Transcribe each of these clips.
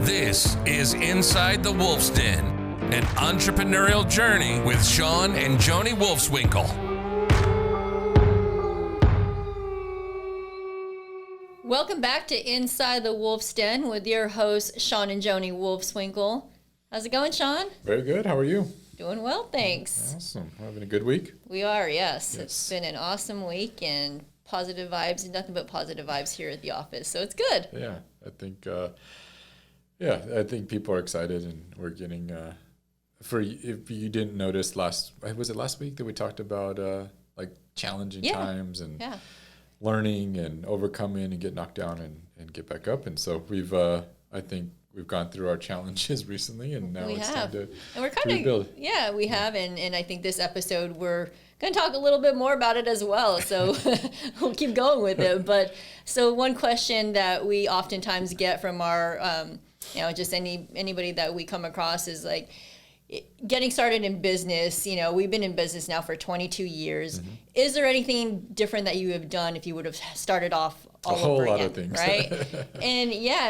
This is Inside the Wolf's Den, an entrepreneurial journey with Shawn and Joni Wolfswinkle. Welcome back to Inside the Wolf's Den with your hosts, Shawn and Joni Wolfswinkle. How's it going, Shawn? Very good. How are you? Doing well, thanks. Awesome. Having a good week? We are, yes. It's been an awesome week and positive vibes, nothing but positive vibes here at the office. So it's good. Yeah, I think people are excited, and we're getting if you didn't notice was it last week that we talked about like challenging times and learning and overcoming and get knocked down and get back up. And so we've I think we've gone through our challenges recently, and now it's time to rebuild. Yeah, we have, and I think this episode we're going to talk a little bit more about it as well. So we'll keep going with it. But so one question that we oftentimes get from our just anybody that we come across is like, getting started in business, we've been in business now for 22 years. Mm-hmm. Is there anything different that you have done if you would have started off all over again? A whole lot of things. Right? And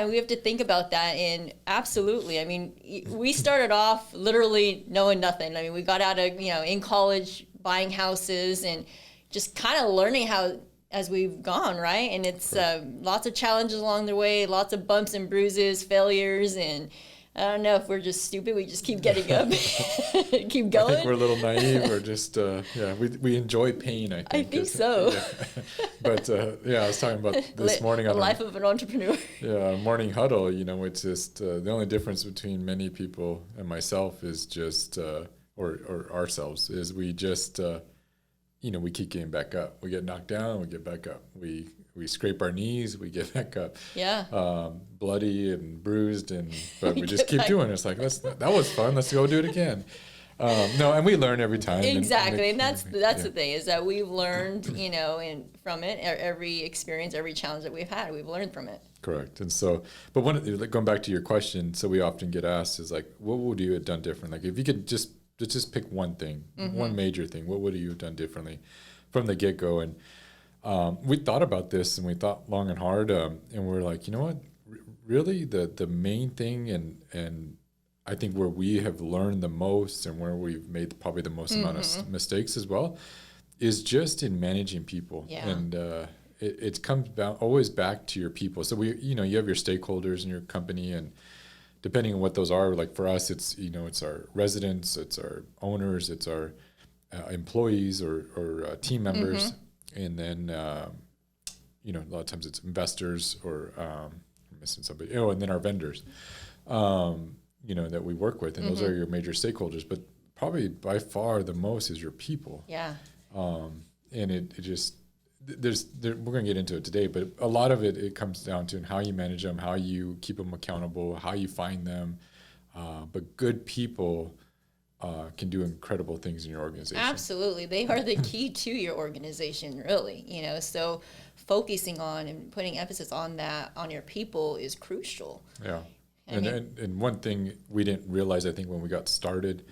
we have to think about that. And absolutely. I mean, we started off literally knowing nothing. I mean, we got out of, in college, buying houses and just kind of learning how as we've gone, right? And it's lots of challenges along the way, lots of bumps and bruises, failures, and I don't know if we're just stupid. We just keep getting up, keep going. I think we're a little naive, or just we enjoy pain. I think so. Yeah. But I was talking about this morning on the life of an entrepreneur. Morning huddle. It's just the only difference between many people and myself is just or ourselves is we just we keep getting back up. We get knocked down, we get back up. We scrape our knees, we get back up. Yeah. Bloody and bruised, but we just keep doing it. It's like, that was fun. Let's go do it again. And we learn every time. Exactly, and that's the thing is that we've learned, from it. Every experience, every challenge that we've had, we've learned from it. Correct. And so, but going back to your question, so we often get asked is like, what would you have done different? Like, if you could just pick one thing, one major thing, what would you have done differently from the get-go? And we thought about this, and we thought long and hard, and we're like, you know what? Really, the main thing, and I think where we have learned the most, and where we've made probably the most amount of mistakes as well, is just in managing people. Yeah. And it comes always back to your people. So you have your stakeholders in your company, and depending on what those are, like for us, it's it's our residents, it's our owners, it's our employees or team members. And then, a lot of times it's investors or I'm missing somebody. And then our vendors, that we work with. And those are your major stakeholders. But probably by far the most is your people. Yeah. And it just, we're going to get into it today, but a lot of it comes down to how you manage them, how you keep them accountable, how you find them. But good people can do incredible things in your organization. Absolutely. They are the key to your organization, really. So focusing on and putting emphasis on that, on your people, is crucial. Yeah. And one thing we didn't realize, I think, when we got started,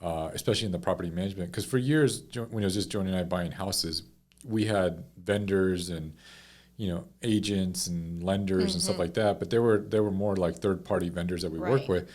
especially in the property management, because for years, when it was just Joni and I buying houses, we had vendors and agents and lenders and stuff like that, but there were more like third-party vendors that we work with.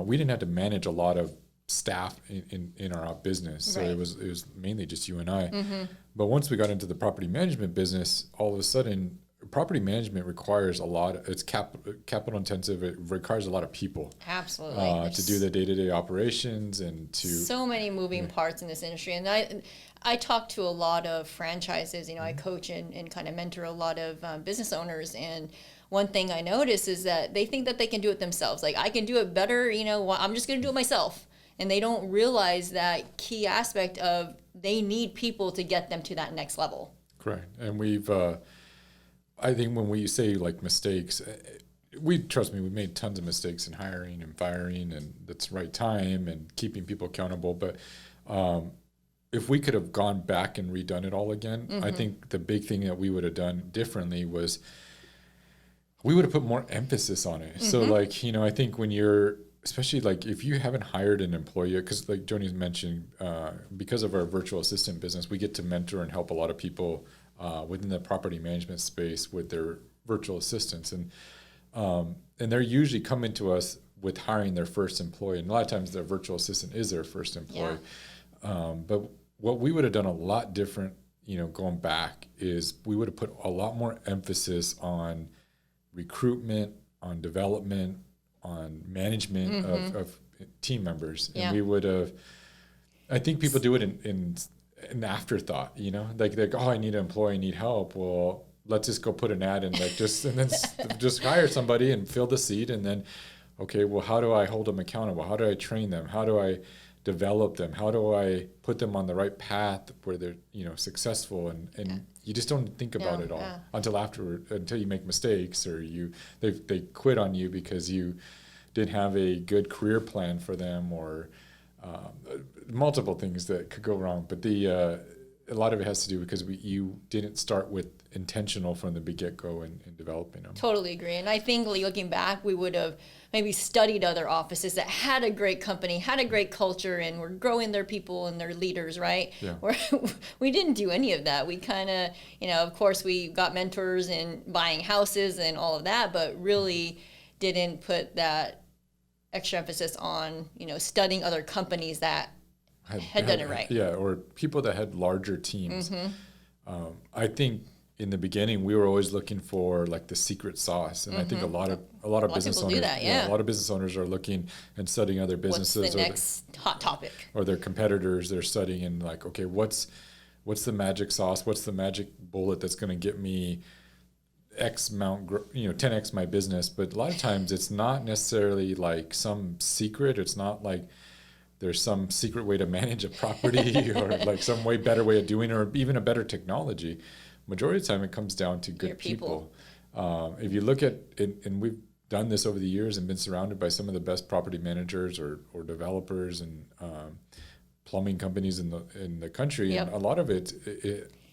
We didn't have to manage a lot of staff in our business, so it was mainly just you and I. But once we got into the property management business, all of a sudden property management requires a lot. It's capital intensive. It requires a lot of people. Absolutely. To do the day-to-day operations and to so many moving parts in this industry. And I talk to a lot of franchises. I coach and kind of mentor a lot of business owners, and one thing I notice is that they think that they can do it themselves. Like, I can do it better. I'm just going to do it myself. And they don't realize that key aspect of they need people to get them to that next level. Correct. And we've, I think when we say like mistakes, trust me, we've made tons of mistakes in hiring and firing, and that's the right time, and keeping people accountable. But if we could have gone back and redone it all again, I think the big thing that we would have done differently was we would have put more emphasis on it. So like, I think when you're, especially like if you haven't hired an employee, because like Joni's mentioned, because of our virtual assistant business, we get to mentor and help a lot of people within the property management space with their virtual assistants. And And they're usually coming to us with hiring their first employee. And a lot of times their virtual assistant is their first employee. But what we would have done a lot different, going back, is we would have put a lot more emphasis on recruitment, on development, on management of team members. And we would have, I think people do it in an afterthought, like, oh, I need an employee, I need help. Well, let's just go put an ad in, and then just hire somebody and fill the seat. And then, okay, well, how do I hold them accountable? How do I train them? How do I develop them? How do I put them on the right path where they're, successful? And you just don't think about it all until you make mistakes, or they quit on you because you didn't have a good career plan for them, or multiple things that could go wrong. But a lot of it has to do because you didn't start with intentional from the get-go in developing them. Totally agree. And I think looking back, we would have maybe studied other offices that had a great company, had a great culture, and were growing their people and their leaders, right? Yeah. We didn't do any of that. We kind of, of course, we got mentors in buying houses and all of that, but really didn't put that extra emphasis on, studying other companies that had done it right. Yeah, or people that had larger teams. I think in the beginning we were always looking for like the secret sauce, and I think a lot of business owners, a lot of business owners are looking and studying other businesses. What's the next hot topic? Or their competitors. They're studying and like, okay, what's the magic sauce? What's the magic bullet that's going to get me X amount, 10x my business? But a lot of times it's not necessarily like some secret. It's not like there's some secret way to manage a property or like some better way of doing it, or even a better technology. Majority of the time it comes down to good people. If you look at it, and we've done this over the years and been surrounded by some of the best property managers or developers and plumbing companies in the country. And a lot of it,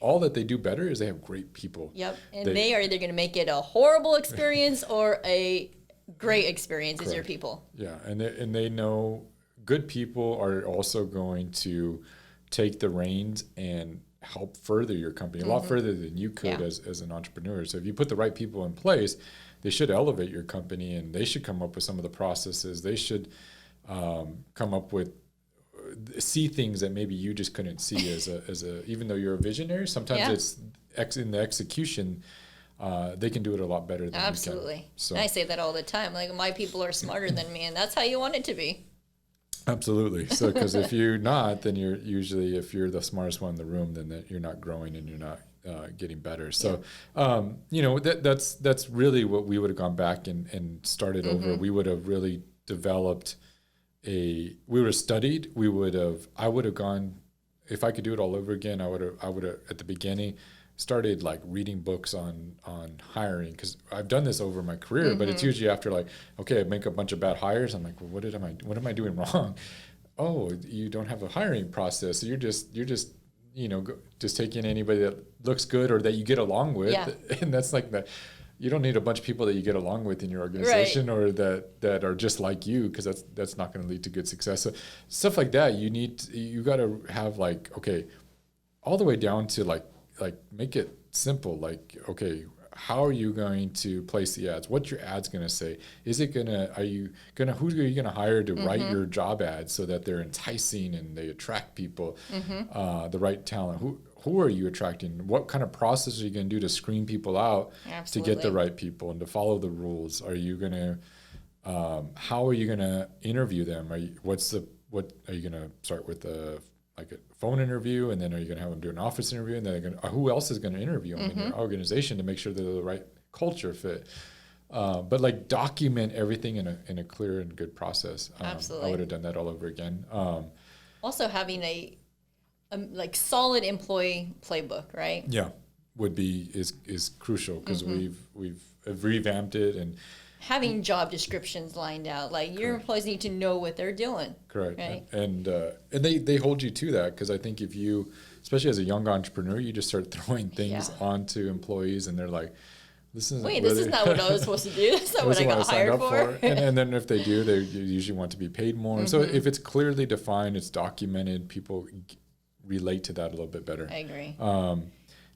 all that they do better is they have great people. Yep. And they are either going to make it a horrible experience or a great experience as your people. Yeah. And they know good people are also going to take the reins and help further your company a lot further than you could as an entrepreneur. So if you put the right people in place, they should elevate your company, and they should come up with some of the processes. They should come up with see things that maybe you just couldn't see as a even though you're a visionary. Sometimes it's in the execution. They can do it a lot better than you can. Absolutely. So I say that all the time. Like, my people are smarter than me, and that's how you want it to be. Absolutely. So, because if you're not, then you're usually, if you're the smartest one in the room, then you're not growing and you're not getting better. So, that's really what we would have gone back and started over. We would have really developed we would have studied. I would have gone, if I could do it all over again, I would have at the beginning started like reading books on hiring, because I've done this over my career, but it's usually after like, okay, I make a bunch of bad hires. I'm like, well, what am I doing wrong? Oh, you don't have a hiring process. So you're just just taking anybody that looks good or that you get along with. Yeah. And that's like that. You don't need a bunch of people that you get along with in your organization, or that are just like you, because that's not going to lead to good success. So stuff like that, you got to have like, okay, all the way down to like make it simple. Like, okay, how are you going to place the ads? What's your ads going to say? Who are you going to hire to write your job ads so that they're enticing and they attract people, the right talent? Who are you attracting? What kind of process are you going to do to screen people out to get the right people and to follow the rules? Are you going to, how are you going to interview them? Are you going to start with a phone interview, and then are you going to have them do an office interview, and then who else is going to interview them in your organization to make sure they're the right culture fit? But like document everything in a clear and good process. Absolutely. I would have done that all over again. Also having a like solid employee playbook, right? Yeah, is crucial, because we've revamped it, and having job descriptions lined out. Like, your employees need to know what they're doing. Correct. Right? And they hold you to that, because I think if you, especially as a young entrepreneur, you just start throwing things onto employees, and they're like, this is not what I was supposed to do. That's not what I got hired for. And then if they do, they usually want to be paid more. And so if it's clearly defined, it's documented, people relate to that a little bit better. I agree.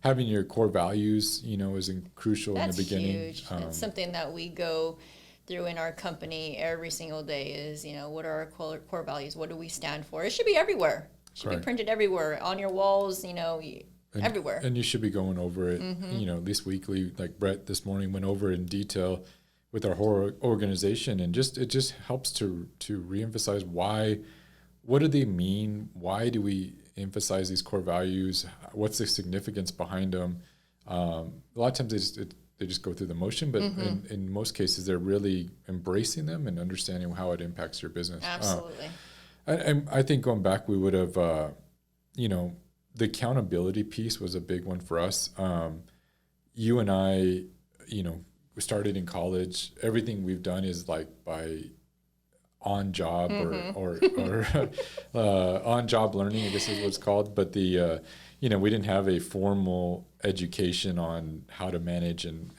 having your core values, is crucial That's in the beginning. huge. It's something that we go through in our company every single day is, what are our core values? What do we stand for? It should be everywhere. It should be printed everywhere, on your walls, everywhere. And you should be going over it, at least weekly. Like Brett this morning went over in detail with our whole organization, and it just helps to reemphasize what do they mean? Why do we emphasize these core values? What's the significance behind them? A lot of times they just go through the motion, but in most cases they're really embracing them and understanding how it impacts your business. Absolutely. I think going back, we would have, the accountability piece was a big one for us. You and I, we started in college. Everything we've done is like by on job or on job learning, I guess is what it's called. But we didn't have a formal education on how to manage and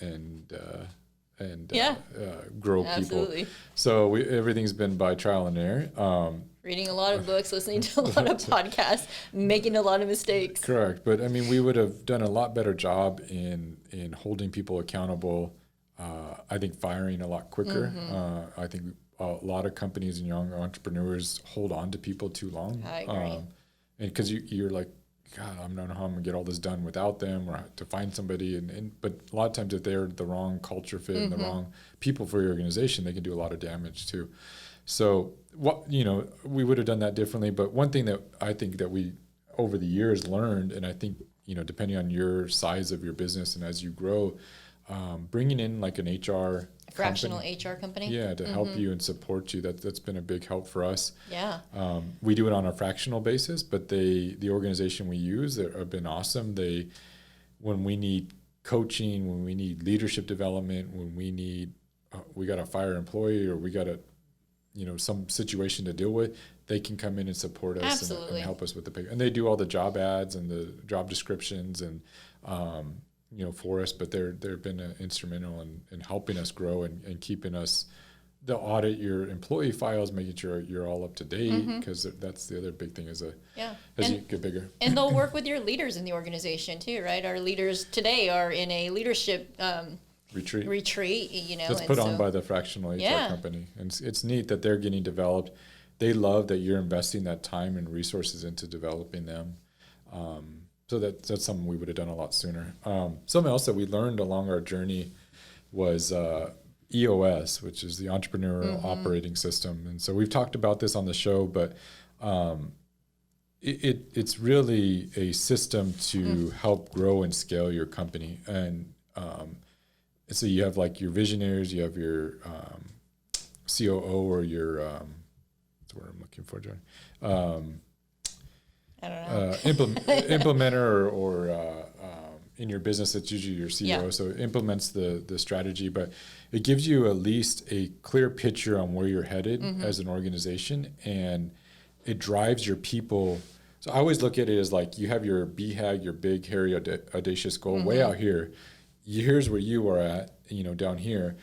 grow Absolutely. people. So everything's been by trial and error. Reading a lot of books, listening to a lot of podcasts, making a lot of mistakes. Correct. But I mean, we would have done a lot better job in holding people accountable. I think firing a lot quicker. I think a lot of companies and young entrepreneurs hold on to people too long. I agree. And because you're like, God, I don't know how I'm gonna get all this done without them, or to find somebody. But a lot of times, if they're the wrong culture fit and the wrong people for your organization, they can do a lot of damage too. So we would have done that differently. But one thing that I think that we over the years learned, and I think depending on your size of your business and as you grow, bringing in like an HR fractional company, HR company. Yeah, to help you and support you. That's been a big help for us. Yeah. We do it on a fractional basis, but the organization we use have been awesome. When we need coaching, when we need leadership development, when we need we got to fire an employee or we got to some situation to deal with, they can come in and support us and help us with the and they do all the job ads and the job descriptions and for us, but they've been instrumental in helping us grow and keeping us. They'll audit your employee files, making sure you're all up to date, because that's the other big thing as you get bigger. And they'll work with your leaders in the organization too, right? Our leaders today are in a leadership retreat, That's put on by the fractional HR company. And it's neat that they're getting developed. They love that you're investing that time and resources into developing them. So that's something we would have done a lot sooner. Something else that we learned along our journey was EOS, which is the entrepreneurial operating system. And so we've talked about this on the show, but it's really a system to help grow and scale your company. And so you have like your visionaries, you have your COO or your that's what I'm looking for, John. I don't know. Implementer or in your business, it's usually your CEO. So it implements the strategy, but it gives you at least a clear picture on where you're headed as an organization, and it drives your people. So I always look at it as like you have your BHAG, your big, hairy, audacious goal way out here. Here's where you are at, down here,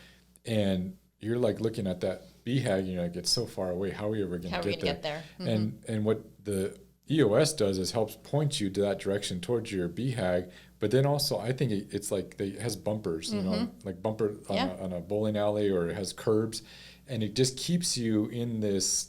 and you're like looking at that BHAG, and you're like, it's so far away. How are we ever going to get there? And what the EOS does is helps point you to that direction towards your BHAG, but then also I think it's like it has bumpers, like bumper on a bowling alley, or it has curbs, and it just keeps you in this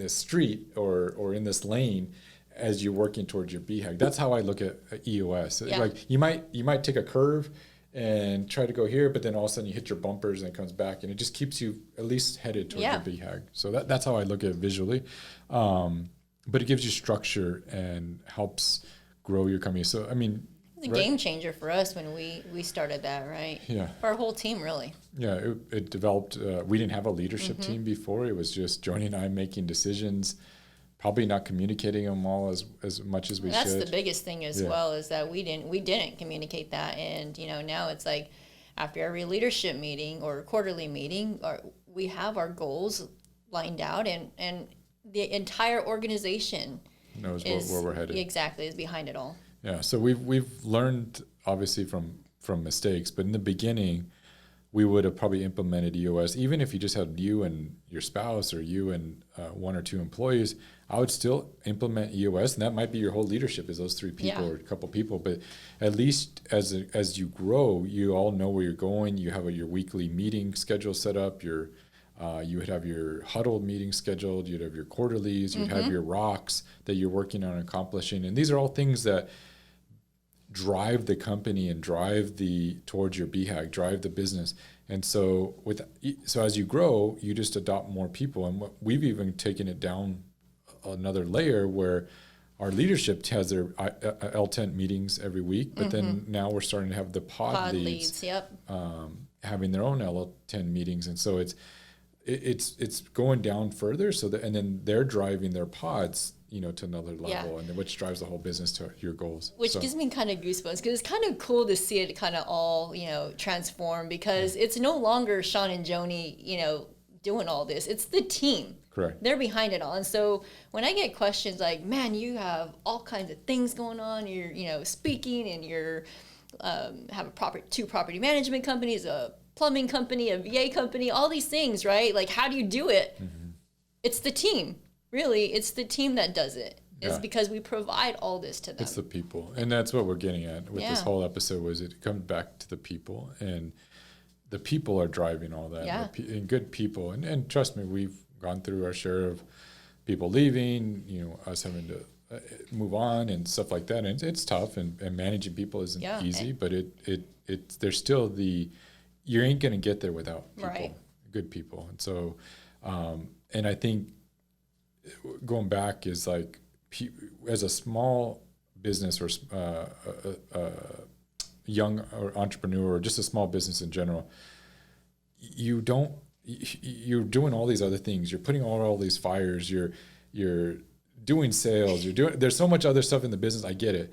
street or in this lane as you're working towards your BHAG. That's how I look at EOS. Like you might take a curve and try to go here, but then all of a sudden you hit your bumpers and it comes back, and it just keeps you at least headed towards your BHAG. So that's how I look at it visually. But it gives you structure and helps grow your company. So, I mean, it's a game changer for us when we started that, right? Yeah. For our whole team, really. Yeah, it developed. We didn't have a leadership team before. It was just Joni and I making decisions, probably not communicating them all as much as we should. That's the biggest thing as well, is that we didn't communicate that. And, now it's like after every leadership meeting or quarterly meeting, we have our goals lined out, and the entire organization knows where we're headed. Exactly, is behind it all. Yeah, so we've learned obviously from mistakes, but in the beginning, we would have probably implemented EOS. Even if you just had you and your spouse or you and one or two employees, I would still implement EOS, and that might be your whole leadership is those three people or a couple people. But at least as you grow, you all know where you're going. You have your weekly meeting schedule set up. You would have your huddle meeting scheduled. You'd have your quarterlies. You'd have your rocks that you're working on accomplishing. And these are all things that drive the company and drive towards your BHAG, drive the business. And so as you grow, you just adopt more people. And we've even taken it down another layer where our leadership has their L10 meetings every week, but then now we're starting to have the pod leads having their own L10 meetings. And so it's going down further. And then they're driving their pods, to another level, and which drives the whole business to your goals. Which gives me kind of goosebumps, because it's kind of cool to see it kind of all, transform, because it's no longer Shawn and Joni, doing all this. It's the team. Correct. They're behind it all. And so when I get questions like, man, you have all kinds of things going on, you're, speaking, and you're have two property management companies, a plumbing company, a VA company, all these things, right? Like, how do you do it? Mm-hmm. It's the team. Really, it's the team that does it. It's because we provide all this to them. It's the people. And that's what we're getting at with this whole episode, was it comes back to the people. And the people are driving all that. Yeah. And good people. And trust me, we've gone through our share of people leaving, us having to move on and stuff like that. And it's tough. And managing people isn't easy. But there's still you ain't going to get there without people, good people. And so, and I think, going back is like, as a small business or young or entrepreneur, or just a small business in general, you're doing all these other things. You're putting all these fires. You're doing sales. There's so much other stuff in the business. I get it,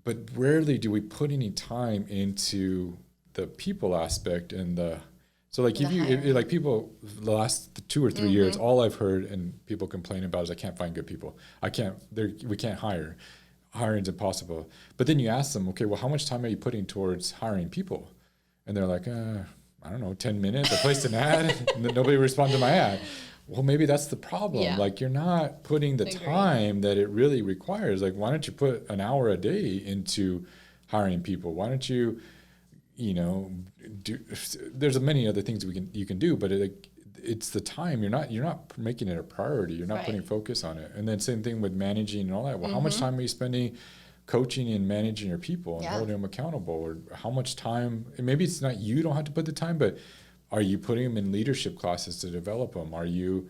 but rarely do we put any time into the people aspect and So like if people the last 2 or 3 years, all I've heard and people complain about is I can't find good people. We can't hire. Hiring's impossible. But then you ask them, okay, well, how much time are you putting towards hiring people? And they're like, I don't know, 10 minutes. I placed an ad, and then nobody responded to my ad. Well, maybe that's the problem. Yeah. Like, you're not putting the time that it really requires. Like, why don't you put an hour a day into hiring people? Why don't you there's many other things you can do, but it's the time. You're not making it a priority. You're not putting focus on it. And then same thing with managing and all that. Well, how much time are you spending coaching and managing your people and holding them accountable? Or how much time, and maybe it's not, you don't have to put the time, but are you putting them in leadership classes to develop them? Are you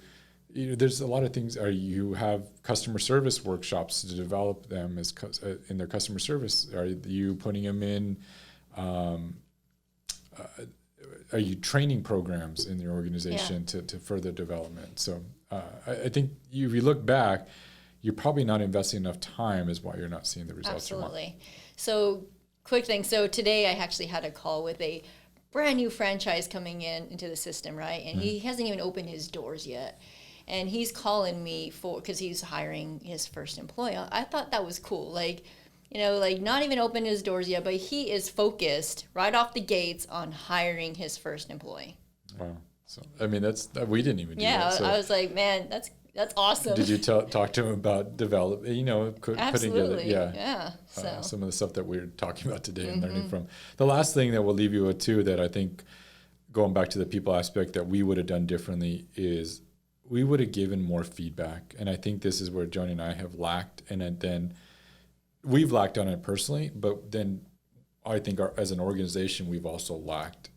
there's a lot of things. Are you have customer service workshops to develop them in their customer service? Are you putting them in are you training programs in your organization to further development? So I think if you look back, you're probably not investing enough time, is why you're not seeing the results. Absolutely. So quick thing. So today I actually had a call with a brand new franchise coming into the system, right? And he hasn't even opened his doors yet. And he's calling me because he's hiring his first employee. I thought that was cool. Like not even opened his doors yet, but he is focused right off the gates on hiring his first employee. Wow. So, I mean, we didn't even do that. So I was like, man, that's awesome. Did you talk to him about developing, putting together? Yeah. So. Some of the stuff that we're talking about today and learning from. The last thing that we'll leave you with too, that I think, going back to the people aspect, that we would have done differently is we would have given more feedback. And I think this is where Joni and I have lacked. And then we've lacked on it personally, but then I think as an organization, we've also lacked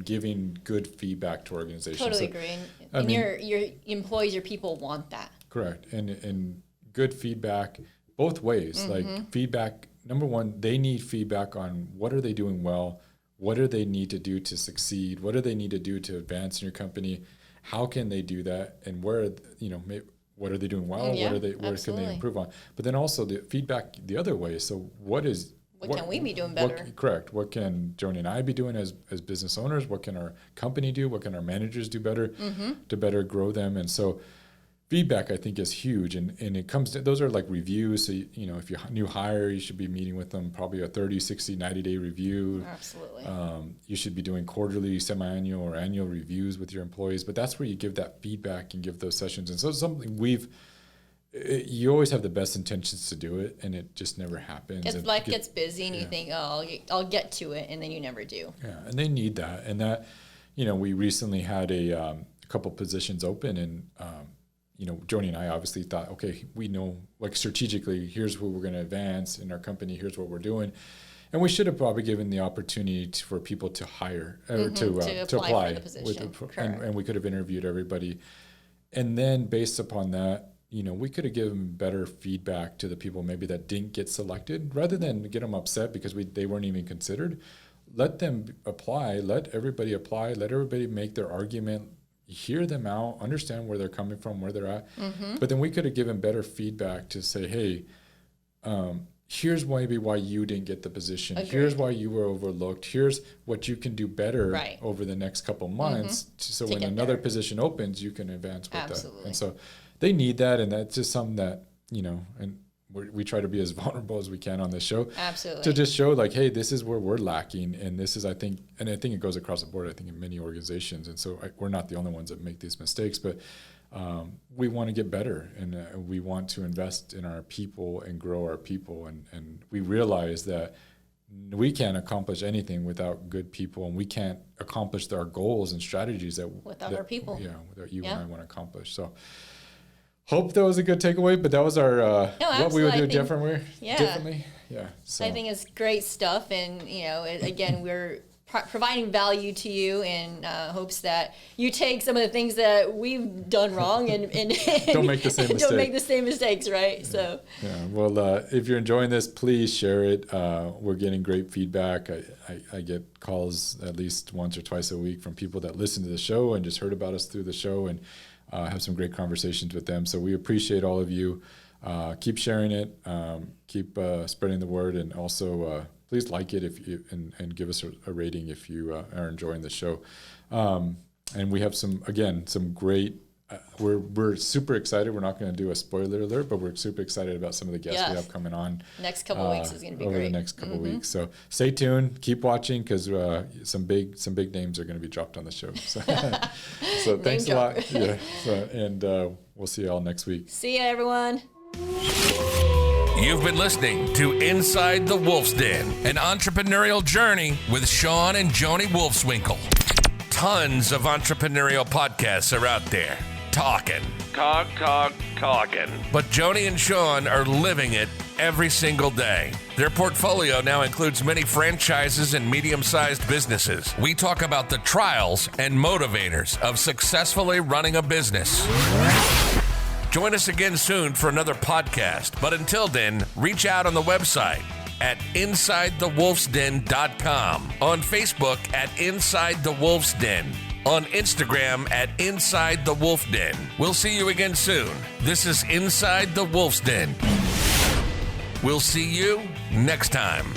giving good feedback to organizations. Totally agree. And your employees, your people want that. Correct. And good feedback both ways. Like feedback, number one, they need feedback on what are they doing well, what do they need to do to succeed, what do they need to do to advance in your company, how can they do that, and where, what are they doing well? Where can they improve on? But then also the feedback the other way. So what can we be doing better? Correct. What can Joni and I be doing as business owners? What can our company do? What can our managers do better to better grow them? And so feedback, I think, is huge. And it comes to, those are like reviews. So, if you're a new hire, you should be meeting with them, probably a 30, 60, 90-day review. Absolutely. You should be doing quarterly, semi-annual, or annual reviews with your employees. But that's where you give that feedback and give those sessions. And so something you always have the best intentions to do it, and it just never happens. Life gets busy, and you think, I'll get to it, and then you never do. Yeah, and they need that. And that, we recently had a couple positions open, and Joni and I obviously thought, okay, we know, like, strategically, here's where we're going to advance in our company, here's what we're doing. And we should have probably given the opportunity for people to hire or to apply for the position. And we could have interviewed everybody. And then based upon that, we could have given better feedback to the people maybe that didn't get selected, rather than get them upset because they weren't even considered. Let them apply, let everybody apply, let everybody make their argument, hear them out, understand where they're coming from, where they're at. But then we could have given better feedback to say, hey, here's maybe why you didn't get the position. Agreed. Here's why you were overlooked. Here's what you can do better over the next couple months. So when another position opens, you can advance with that. And so they need that. And that's just something that, and we try to be as vulnerable as we can on this show. Absolutely. To just show, like, hey, this is where we're lacking. And this is, I think it goes across the board, I think, in many organizations. And so we're not the only ones that make these mistakes, but we want to get better, and we want to invest in our people and grow our people. And we realize that we can't accomplish anything without good people, and we can't accomplish our goals and strategies without our people. Yeah, that you and I want to accomplish. So hope that was a good takeaway, but that was our what we would do differently. Yeah. So I think it's great stuff, and again, we're providing value to you in hopes that you take some of the things that we've done wrong and don't make the same don't make the same mistakes, right? Yeah. So well, if you're enjoying this, please share it. We're getting great feedback. I get calls at least once or twice a week from people that listen to the show and just heard about us through the show, and have some great conversations with them. So we appreciate all of you. Keep sharing it. Keep spreading the word, and also please like it and give us a rating if you are enjoying the show. And we have some great. We're super excited. We're not going to do a spoiler alert, but we're super excited about some of the guests we have coming on. Next couple weeks is going to be over great. The next couple weeks. So stay tuned. Keep watching, because some big names are going to be dropped on the show. So thanks a lot. Yeah. And we'll see you all next week. See ya, everyone. You've been listening to Inside the Wolf's Den, an entrepreneurial journey with Shawn and Joni Wolfswinkle. Tons of entrepreneurial podcasts are out there, talking. But Joni and Shawn are living it every single day. Their portfolio now includes many franchises and medium-sized businesses. We talk about the trials and motivators of successfully running a business. Join us again soon for another podcast. But until then, reach out on the website at InsideTheWolfsDen.com, on Facebook at Inside the Wolf's Den, on Instagram at Inside the Wolf Den. We'll see you again soon. This is Inside the Wolf's Den. We'll see you next time.